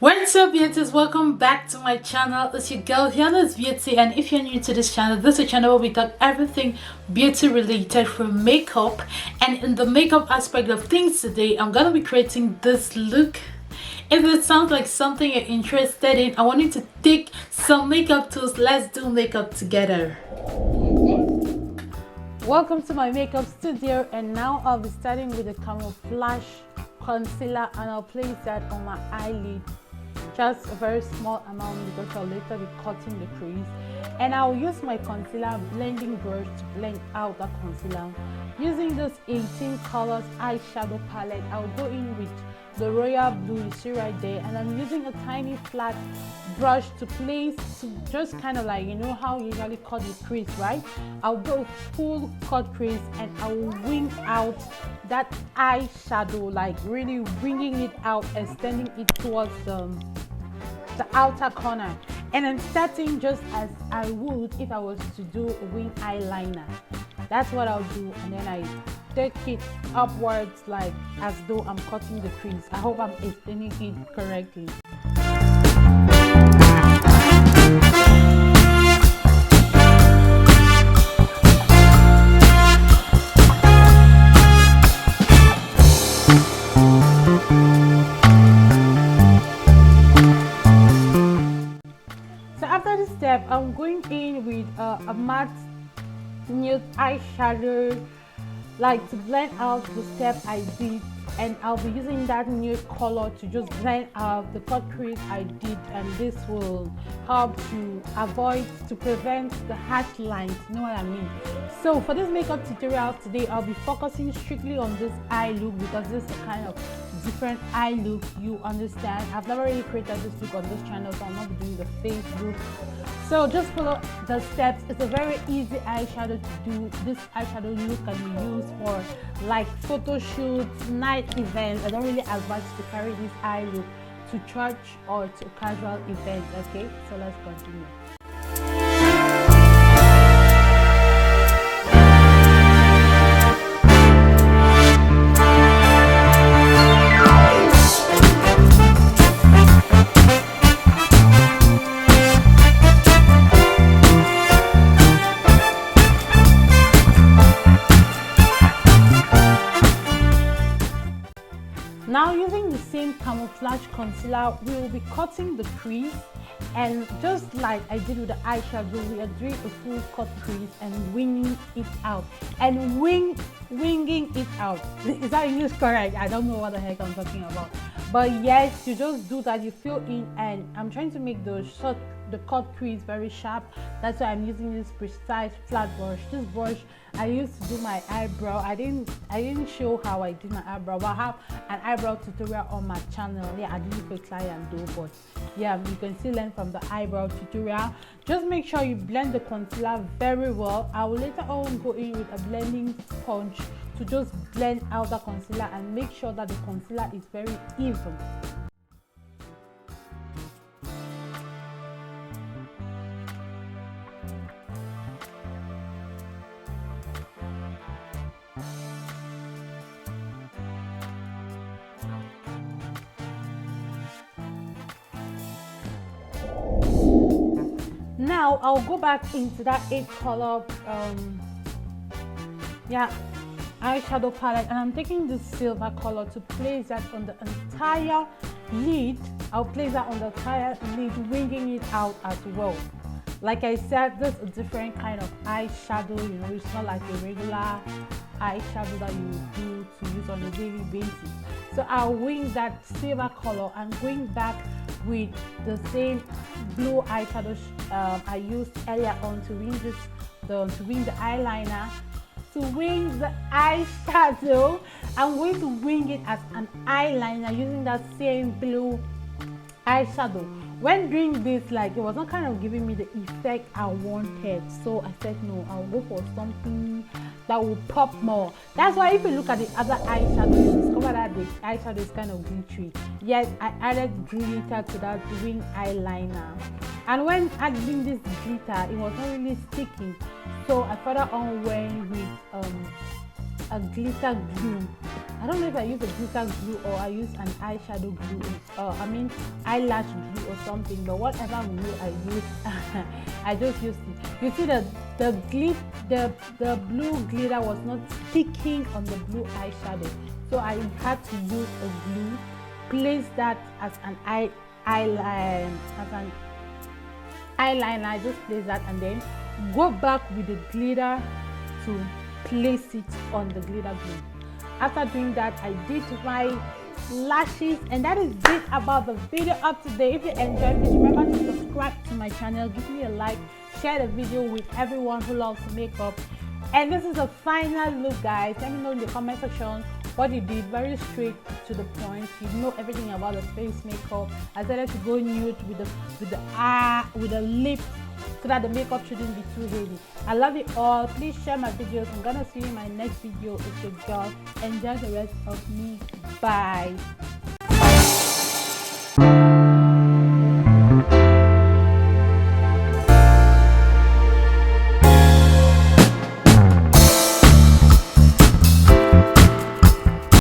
What's up, beauties? Welcome back to my channel. It's your girl Viana's Beauty, and if you're new to this channel, this is a channel where we talk everything beauty related from makeup. And in the makeup aspect of things today, I'm gonna be creating this look. If it sounds like something you're interested in, I want you to take some makeup tools. Let's do makeup together. Welcome to my makeup studio, and now I'll be starting with a camouflage concealer, and I'll place that on my eyelid, just a very small amount because I'll later be cutting the crease. And I'll use my concealer blending brush to blend out that concealer. Using this 18 colors eyeshadow palette, I'll go in with the royal blue you see right there, and I'm using a tiny flat brush to place, to just kind of like, you know how you usually cut the crease, right? I'll go full cut crease, and I will wing out that eyeshadow, like really winging it out, extending it towards the outer corner. And I'm starting just as I would if I was to do a wing eyeliner. That's what I'll do, and then I take it upwards like as though I'm cutting the crease. I hope I'm explaining it correctly. So after this step, I'm going in with a matte nude eyeshadow, like to blend out the step I did, and I'll be using that nude color to just blend out the cut crease I did, and this will help to prevent the harsh lines, you know what I mean? So for this makeup tutorial today, I'll be focusing strictly on this eye look because this is a kind of different eye look, you understand. I've never really created this look on this channel, so I'll not be doing the face look. So just follow the steps. It's a very easy eyeshadow to do. This eyeshadow look can be used for like photo shoots, night events. I don't really advise to carry this eye look to church or to casual events. Okay, so let's continue. Now, using the same camouflage concealer, we will be cutting the crease, and just like I did with the eyeshadow, we are doing a full cut crease and winging it out. And winging it out. Is that English correct? I don't know what the heck I'm talking about. But yes, you just do that, you fill in, and I'm trying to make the cut crease very sharp. That's why I'm using this precise flat brush. This brush I used to do my eyebrow. I didn't show how I did my eyebrow, but I have an eyebrow tutorial on my channel. Yeah, I did it for a client though, but yeah, you can still learn from the eyebrow tutorial. Just make sure you blend the concealer very well. I will later on go in with a blending sponge to just blend out the concealer and make sure that the concealer is very even. Now I'll go back into that 8 color eyeshadow palette, and I'm taking this silver color to place that on the entire lid. I'll place that on the entire lid, winging it out as well. Like I said, this is a different kind of eyeshadow, you know, it's not like a regular eyeshadow that you do to use on a daily basis. So I'll wing that silver color and going back with the same blue eyeshadow I used earlier on to wing the eyeliner. To wing the eyeshadow, I'm going to wing it as an eyeliner using that same blue eyeshadow. When doing this, like, it was not kind of giving me the effect I wanted, so I said no, I'll go for something that will pop more. That's why if you look at the other eyeshadow, you discover that the eyeshadow is kind of glittery. Yes, I added glitter to that wing eyeliner, and when adding this glitter, it was not really sticking, so I further on went with a glitter glue I don't know if I use a glitter glue or I use an eyeshadow glue, eyelash glue or something, but whatever glue I use, I just used it. You see that the blue glitter was not sticking on the blue eyeshadow, so I had to use a glue, place that as an eyeliner. I just place that and then go back with the glitter to place it on the glitter glue. After doing that, I did my lashes, and that is it about the video of today. If you enjoyed, please remember to subscribe to my channel, give me a like, share the video with everyone who loves makeup. And this is the final look, guys. Let me know in the comment section what you did. Very straight to the point. You know everything about the face makeup. I decided to go nude with the lips, so that the makeup shouldn't be too heavy. I love you all. Please share my videos. I'm gonna see you in my next video. It's your girl. Enjoy the rest of me. Bye.